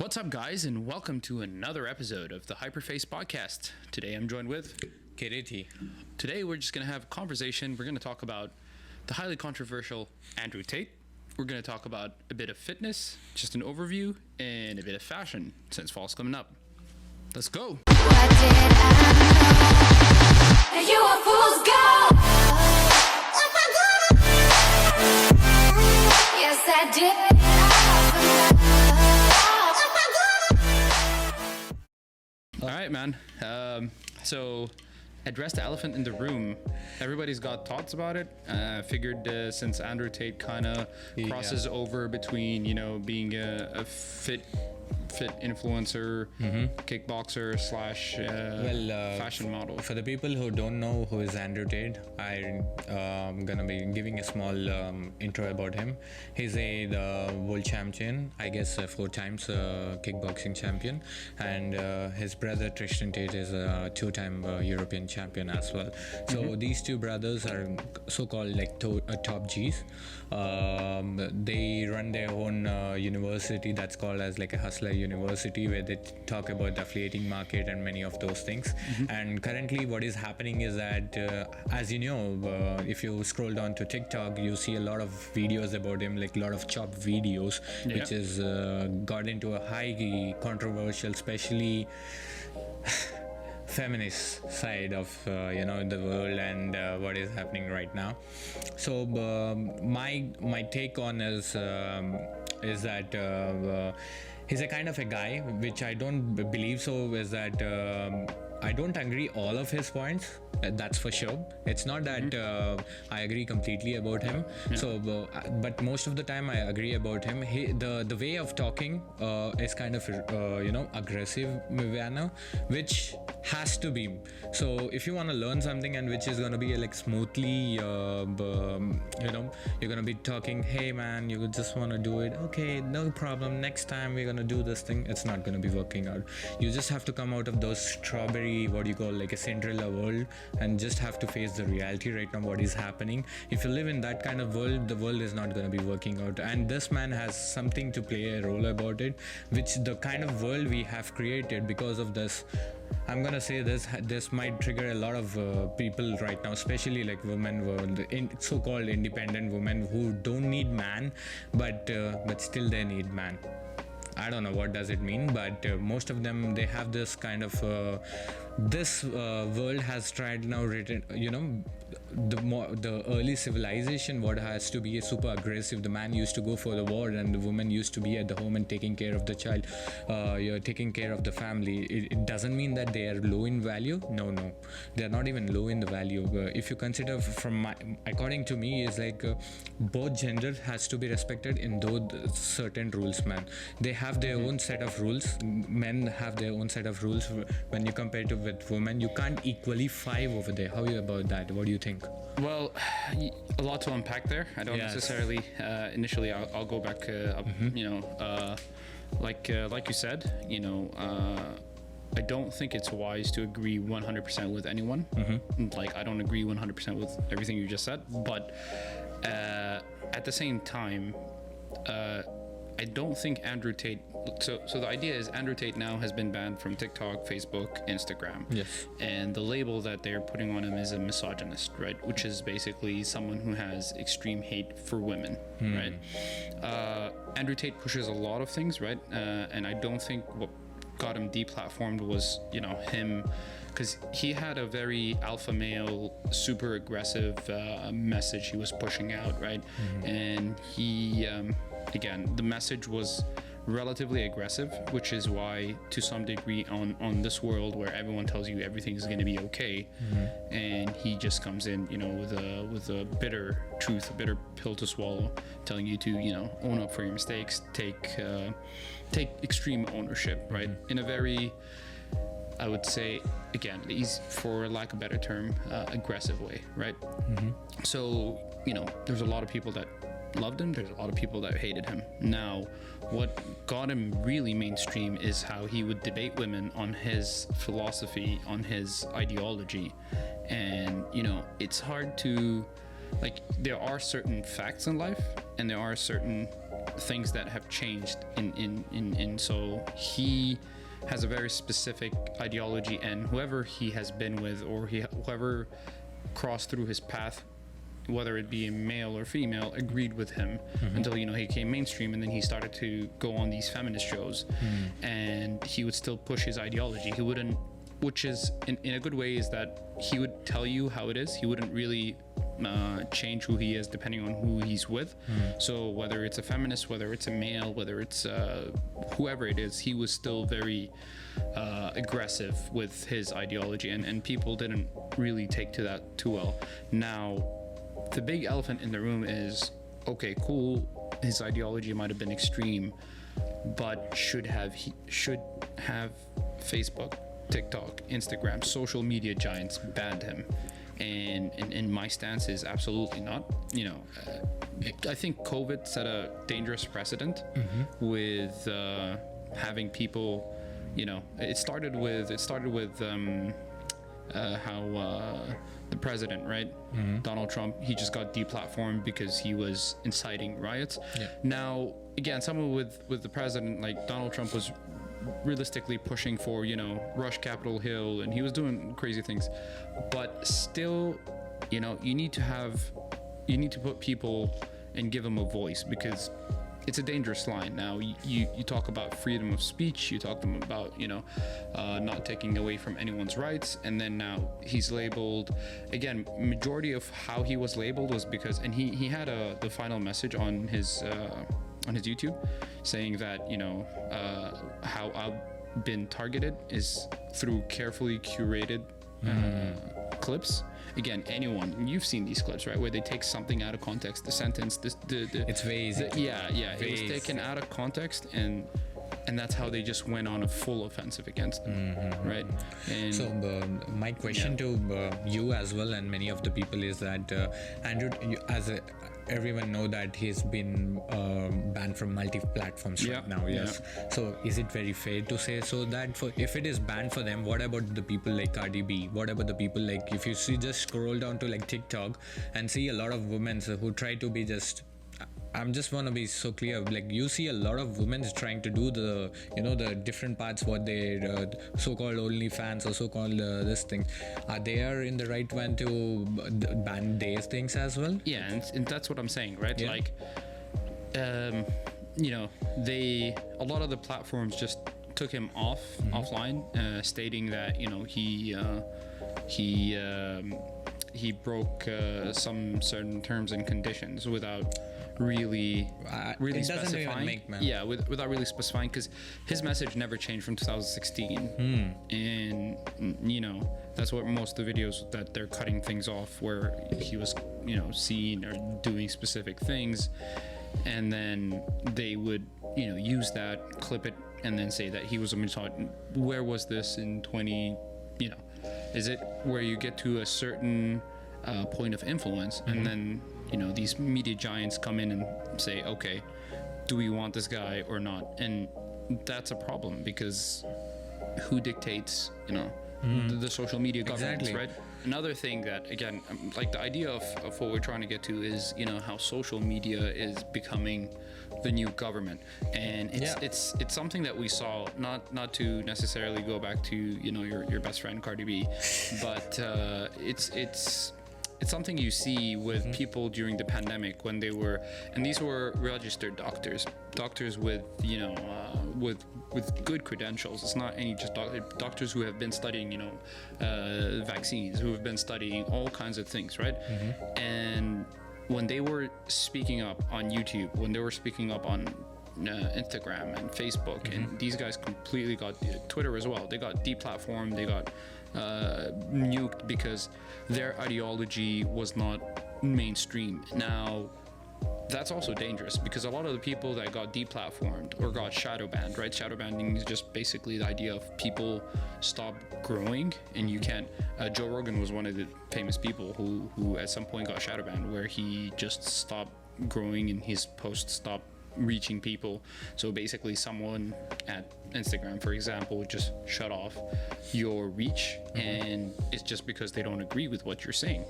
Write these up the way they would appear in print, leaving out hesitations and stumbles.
What's up, guys, and welcome to another episode of the Hyperface Podcast. Today I'm joined with Kireeti. Today we're just going to have a conversation. We're going to talk about the highly controversial Andrew Tate. We're going to talk about a bit of fitness, just an overview, and a bit of fashion since fall's coming up. Let's go. What did I know? You a fool's gold. Yes, I did. All right, man. So address the elephant in the room. Everybody's got thoughts about it. Figured since Andrew Tate kind of crosses over between, being a fit influencer, kickboxer slash fashion model. For the people who don't know who is Andrew Tate, I'm gonna be giving a small intro about him. He's the world champion, I guess 4 times kickboxing champion, and his brother Tristan Tate is a 2-time European champion as well. So these two brothers are so-called like top Gs. They run their own university that's called as like a hustler university, where they talk about the affiliating market and many of those things. And currently what is happening is that as you know, if you scroll down to TikTok, you see a lot of videos about him, like a lot of chopped videos, which is got into a high controversial, especially feminist side of the world and what is happening right now. So my take on is that he's a kind of a guy, which I don't believe so, is that I don't agree all of his points, that's for sure. It's not that I agree completely about him. So but most of the time I agree about him. The way of talking is kind of aggressive manner, which has to be. So if you want to learn something and which is going to be like smoothly you're going to be talking, hey man, you just want to do it, okay, no problem, next time we're going to do this thing, it's not going to be working out. You just have to come out of those strawberry, what you call like a Cinderella world, and just have to face the reality right now, what is happening. If you live in that kind of world, the world is not going to be working out. And this man has something to play a role about it, which the kind of world we have created because of this. I'm gonna say this might trigger a lot of people right now, especially like women, so-called independent women who don't need man, but still they need man. I don't know what does it mean, but most of them, they have this kind of this world has tried now written, the early civilization, what has to be super aggressive. The man used to go for the war and the woman used to be at the home and taking care of the child, you're taking care of the family. It doesn't mean that they are low in value. No, they're not even low in the value. If you consider according to me, is like both genders has to be respected in those certain rules, man. They have their own set of rules. Men have their own set of rules. When you compare it with women, you can't equally 5 over there. How are you about that? What do you think? Well, a lot to unpack there. I don't necessarily initially I'll go back like you said, I don't think it's wise to agree 100% with anyone. Like, I don't agree 100% with everything you just said, but at the same time, I don't think Andrew Tate. So the idea is Andrew Tate now has been banned from TikTok, Facebook, Instagram. Yes. And the label that they're putting on him is a misogynist, right? Which is basically someone who has extreme hate for women, right? Andrew Tate pushes a lot of things, right? And I don't think what got him deplatformed was, him, because he had a very alpha male, super aggressive message he was pushing out, right? And he, again, the message was relatively aggressive, which is why to some degree on this world where everyone tells you everything is going to be okay, and he just comes in with a bitter truth, a bitter pill to swallow, telling you to own up for your mistakes, take extreme ownership, right? In a very, I would say, again, for lack of a better term, aggressive way, right? So there's a lot of people that loved him, there's a lot of people that hated him. Now, what got him really mainstream is how he would debate women on his philosophy, on his ideology. And it's hard to, like, there are certain facts in life and there are certain things that have changed in so he has a very specific ideology, and whoever he has been with, or whoever crossed through his path, whether it be a male or female, agreed with him until he came mainstream, and then he started to go on these feminist shows, and he would still push his ideology. He wouldn't, which is in a good way, is that he would tell you how it is. He wouldn't really change who he is depending on who he's with. So whether it's a feminist, whether it's a male, whether it's whoever it is, he was still very aggressive with his ideology, and people didn't really take to that too well. Now, the big elephant in the room is, okay, cool, his ideology might have been extreme, but should have Facebook, TikTok, Instagram, social media giants banned him? And my stance is absolutely not. I think COVID set a dangerous precedent with having people. It started with how the president, right? Donald Trump, he just got deplatformed because he was inciting riots. Now, again, someone with the president like Donald Trump was realistically pushing for rush Capitol Hill, and he was doing crazy things, but still, you need to put people and give them a voice, because it's a dangerous line. Now you talk about freedom of speech, you talk them about not taking away from anyone's rights, and then now he's labeled again. Majority of how he was labeled was because, and he had the final message on his YouTube saying that how I've been targeted is through carefully curated clips. Again, you've seen these clips, right, where they take something out of context, the sentence, it's vague. It was taken out of context, and that's how they just went on a full offensive against them, right? And so my question to you as well, and many of the people, is that Andrew, everyone know that he's been banned from multi-platforms right now. Yes. So is it very fair to say so that if it is banned for them, what about the people like Cardi B? What about the people like, if you just scroll down to like TikTok and see a lot of women who try to be just, I'm just want to be so clear, like you see a lot of women trying to do the the different parts, what they so-called OnlyFans or so-called this thing. Are they in the right one to ban these things as well? Yeah, and that's what I'm saying, right? Yeah. Like a lot of the platforms just took him offline, stating that he broke some certain terms and conditions without really specifying. Without really specifying, because his message never changed from 2016, and that's what most of the videos that they're cutting things off, where he was seen or doing specific things, and then they would use that, clip it, and then say that he was a misogynist. Where was this in 20? Is it where you get to a certain point of influence, and then these media giants come in and say, okay, do we want this guy or not? And that's a problem, because who dictates the social media governance? Exactly. Right? Another thing that, again, like the idea of what we're trying to get to is how social media is becoming the new government, and it's something that we saw, not to necessarily go back to your best friend Cardi B, but it's something you see with people during the pandemic, when they were, and these were registered doctors with with good credentials. It's not any just doctors who have been studying vaccines, who have been studying all kinds of things, right? And when they were speaking up on YouTube, when they were speaking up on Instagram and Facebook, and these guys completely got Twitter as well. They got deplatformed. They got nuked because their ideology was not mainstream. Now, that's also dangerous, because a lot of the people that got deplatformed or got shadow banned, right? Shadow banning is just basically the idea of people stop growing, and you can't. Joe Rogan was one of the famous people who at some point got shadow banned, where he just stopped growing and his posts stopped reaching people. So basically, someone at Instagram, for example, would just shut off your reach, and it's just because they don't agree with what you're saying,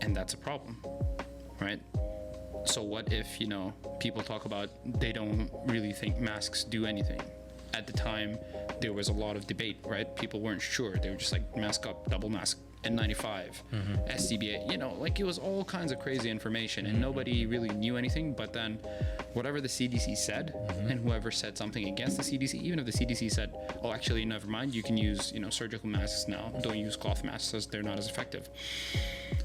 and that's a problem, right? so what if, people talk about they don't really think masks do anything? At the time, there was a lot of debate, right? People weren't sure. They were just like, mask up, double mask, N95, SCBA, like it was all kinds of crazy information and nobody really knew anything. But then whatever the CDC said and whoever said something against the CDC, even if the CDC said, oh, actually, never mind, you can use, surgical masks now. Don't use cloth masks as they're not as effective.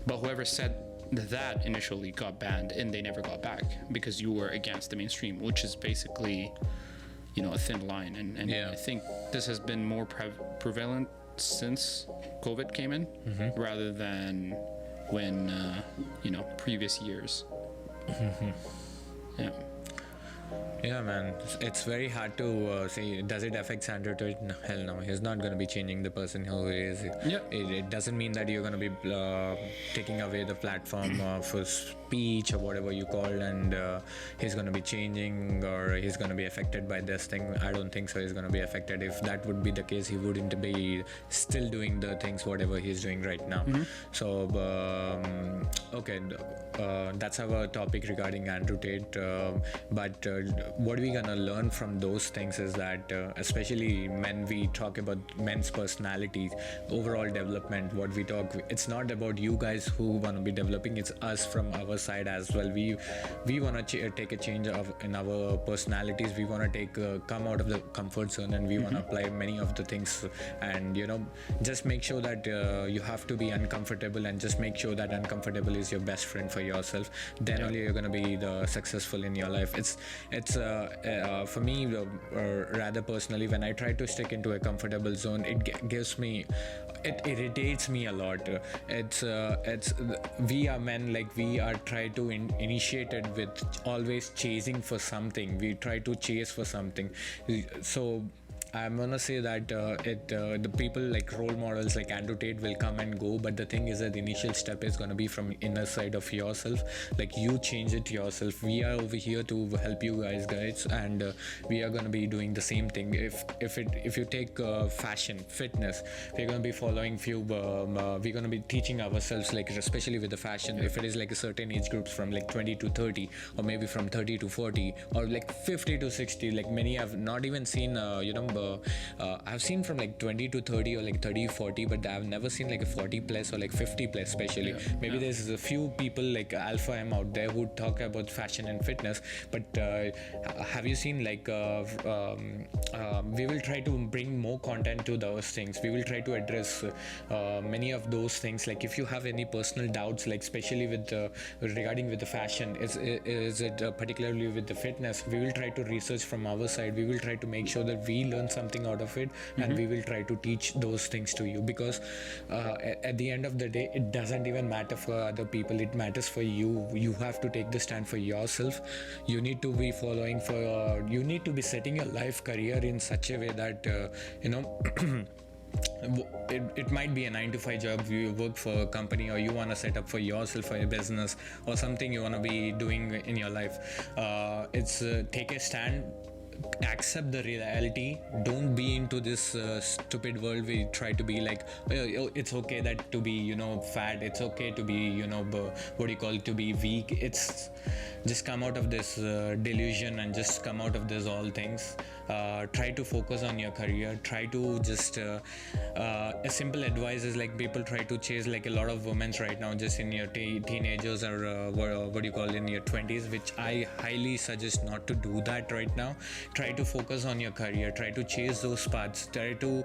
But whoever said that initially got banned and they never got back because you were against the mainstream, which is basically, a thin line. And I think this has been more prevalent since COVID came in rather than when, previous years. Yeah. Yeah, man, it's very hard to say. Does it affect Andrew Tate? No, hell no. He's not going to be changing the person who he is. Yeah. It doesn't mean that you're going to be taking away the platform for speech or whatever you call, and he's going to be changing or he's going to be affected by this thing. I don't think so. He's going to be affected. If that would be the case, he wouldn't be still doing the things whatever he's doing right now. So, okay, that's our topic regarding Andrew Tate. But what we're gonna learn from those things is that especially when we talk about men's personalities, overall development, what we talk, it's not about you guys who want to be developing, it's us from our side as well. We want to take a change in our personalities. We want to come out of the comfort zone, and we want to apply many of the things, and just make sure that you have to be uncomfortable, and just make sure that uncomfortable is your best friend for yourself. Then only you're gonna be successful in your life. It's for me, rather personally, when I try to stick into a comfortable zone, it irritates me a lot. We are men, like we are try to initiate it with always chasing for something. We try to chase for something. So I'm gonna say that the people like role models like Andrew Tate will come and go, but the thing is that the initial step is gonna be from inner side of yourself. Like you change it yourself. We are over here to help you guys, and we are gonna be doing the same thing. If you take fashion, fitness, we're gonna be following few. We're gonna be teaching ourselves, like especially with the fashion. If it is like a certain age groups from like 20 to 30, or maybe from 30 to 40, or like 50 to 60. Like many have not even seen I've seen from like 20 to 30 or like 30 40, but I've never seen like a 40 plus or like 50 plus especially. Maybe there's a few people like Alpha M out there who talk about fashion and fitness, but have you seen like we will try to bring more content to those things. We will try to address many of those things. Like if you have any personal doubts, like especially with regarding with the fashion, is it particularly with the fitness, we will try to research from our side. We will try to make sure that we learn something out of it, and we will try to teach those things to you, because at the end of the day, it doesn't even matter for other people, it matters for you. You have to take the stand for yourself. You need to be following for you need to be setting your life career in such a way that it might be a 9-to-5 job. You work for a company, or you want to set up for yourself for a business or something you want to be doing in your life. It's take a stand, accept the reality. Don't be into this stupid world. We try to be like, oh, it's okay that to be fat, it's okay to be to be weak. It's just come out of this delusion and just come out of this all things. Try to focus on your career. Try to just a simple advice is like, people try to chase like a lot of women right now just in your teenagers or in your 20s, which I highly suggest not to do that right now. Try to focus on your career. Try to chase those paths. Try to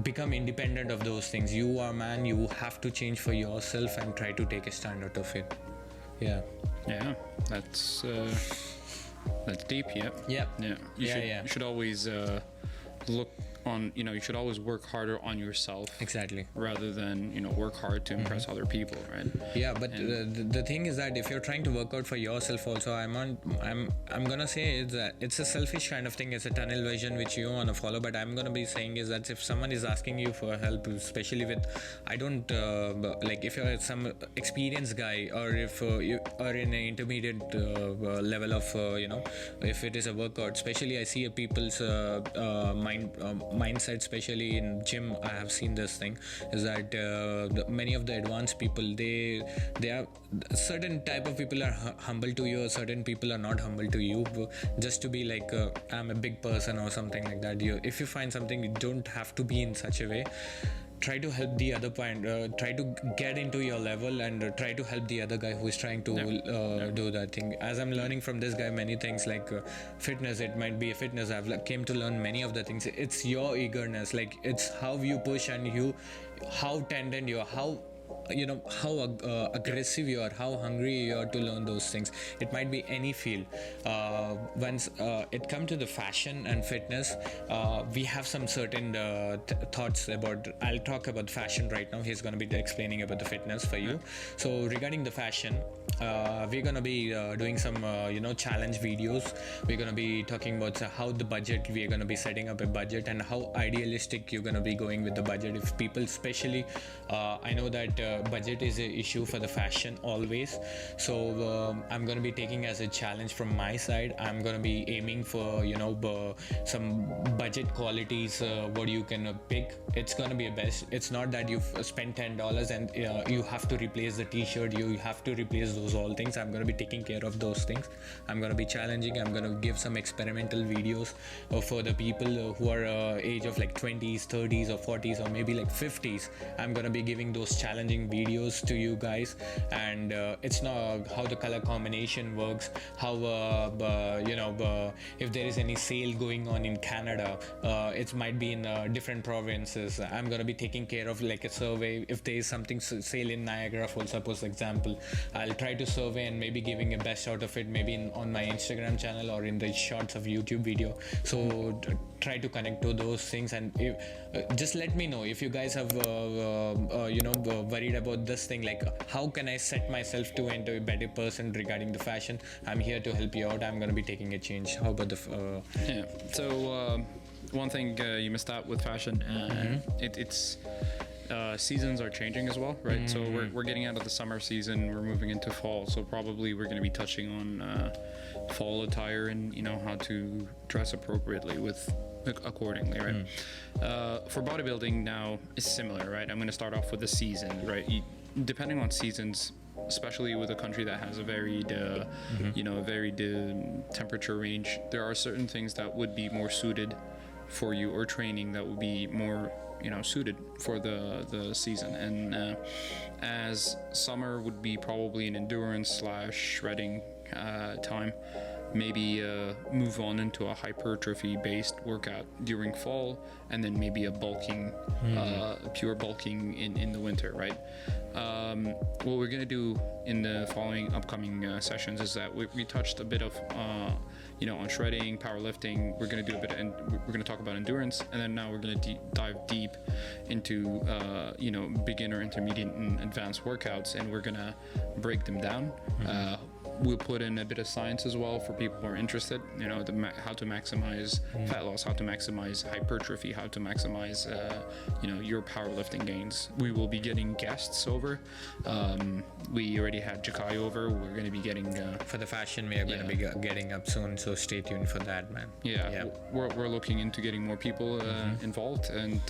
become independent of those things. You are man. You have to change for yourself and try to take a stand out of it. Yeah, that's deep. You should always look on, you should always work harder on yourself, exactly, rather than work hard to impress other people, right? But the thing is that if you're trying to work out for yourself also, I'm gonna say is that it's a selfish kind of thing. It's a tunnel vision which you want to follow, but I'm gonna be saying is that if someone is asking you for help, especially with, I don't like if you're some experienced guy, or if you are in an intermediate level of if it is a workout, especially I see people's mindset, especially in gym. I have seen this thing is that many of the advanced people, they are certain type of people are humble to you, certain people are not humble to you, just to be like I'm a big person or something like that. If you find something, you don't have to be in such a way. Try to help the other point, try to get into your level, and try to help the other guy who is trying to do that thing. As I'm learning from this guy many things, like fitness, it might be a fitness, I've came to learn many of the things. It's your eagerness, like it's how you push, and how tendent you are, how aggressive you are, how hungry you are to learn those things. It might be any field. Once it comes to the fashion and fitness, we have some certain thoughts about. I'll talk about fashion right now. He's going to be explaining about the fitness for you. So regarding the fashion, we're going to be doing some challenge videos. We're going to be talking about how the budget, we're going to be setting up a budget, and how idealistic you're going to be going with the budget. If people, especially I know that budget is an issue for the fashion always, so I'm going to be taking as a challenge from my side. I'm going to be aiming for some budget qualities, what you can pick. It's going to be a best. It's not that you've spent $10 and you have to replace the t-shirt, you have to replace those all things. I'm going to be taking care of those things. I'm going to be challenging. I'm going to give some experimental videos for the people who are age of like 20s, 30s or 40s or maybe like 50s. I'm going to be giving those challenging videos to you guys, and it's not how the color combination works, how if there is any sale going on in Canada, it might be in different provinces. I'm going to be taking care of like a survey. If there is something sale in Niagara Falls, suppose example, I'll try to survey and maybe giving a best out of it, maybe on my Instagram channel or in the shorts of YouTube video. So try to connect to those things, and just let me know if you guys have worried about this thing, like how can I set myself to into a better person regarding the fashion. I'm here to help you out. I'm going to be taking a change. How about the so one thing you missed out with fashion, it's seasons are changing as well, right? So we're getting out of the summer season, we're moving into fall, so probably we're going to be touching on fall attire and how to dress appropriately accordingly, right? For bodybuilding now is similar, right? I'm going to start off with the season, right? Depending on seasons, especially with a country that has a varied temperature range, there are certain things that would be more suited for you, or training that would be more suited for the season. And as summer would be probably an endurance / shredding time, maybe move on into a hypertrophy based workout during fall, and then maybe a bulking pure bulking in the winter, right? What we're going to do in the following upcoming sessions is that we touched a bit of on shredding, powerlifting. We're going to do a bit we're going to talk about endurance, and then now we're going to dive deep into beginner, intermediate, and advanced workouts, and we're going to break them down. We'll put in a bit of science as well for people who are interested, how to maximize fat loss, how to maximize hypertrophy, how to maximize your powerlifting gains. We will be getting guests over. We already had Jakai over. We're going to be getting for the fashion, we are going to be getting up soon, so stay tuned for that, man. We're looking into getting more people involved, and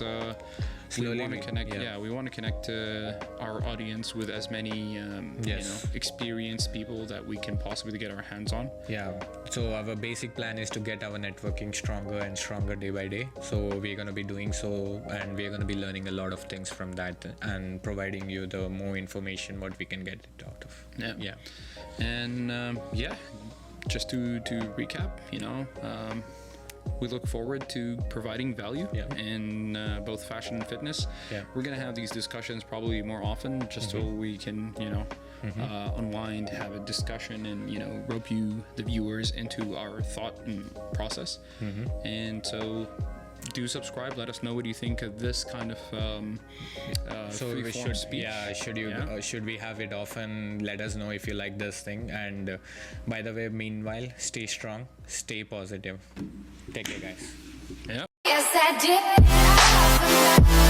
we want to connect. We want to connect our audience with as many experienced people that we can possibly get our hands on. So our basic plan is to get our networking stronger and stronger day by day. So we're going to be doing so, and we're going to be learning a lot of things from that, and providing you the more information what we can get it out of. And just to recap, we look forward to providing value in both fashion and fitness. We're going to have these discussions probably more often, just so we can, unwind, have a discussion, and, rope you, the viewers, into our thought and process. And so do subscribe. Let us know what you think of this kind of so we should we have it often? Let us know if you like this thing. And by the way, meanwhile, stay strong, stay positive. Take care, guys. Yes, I did.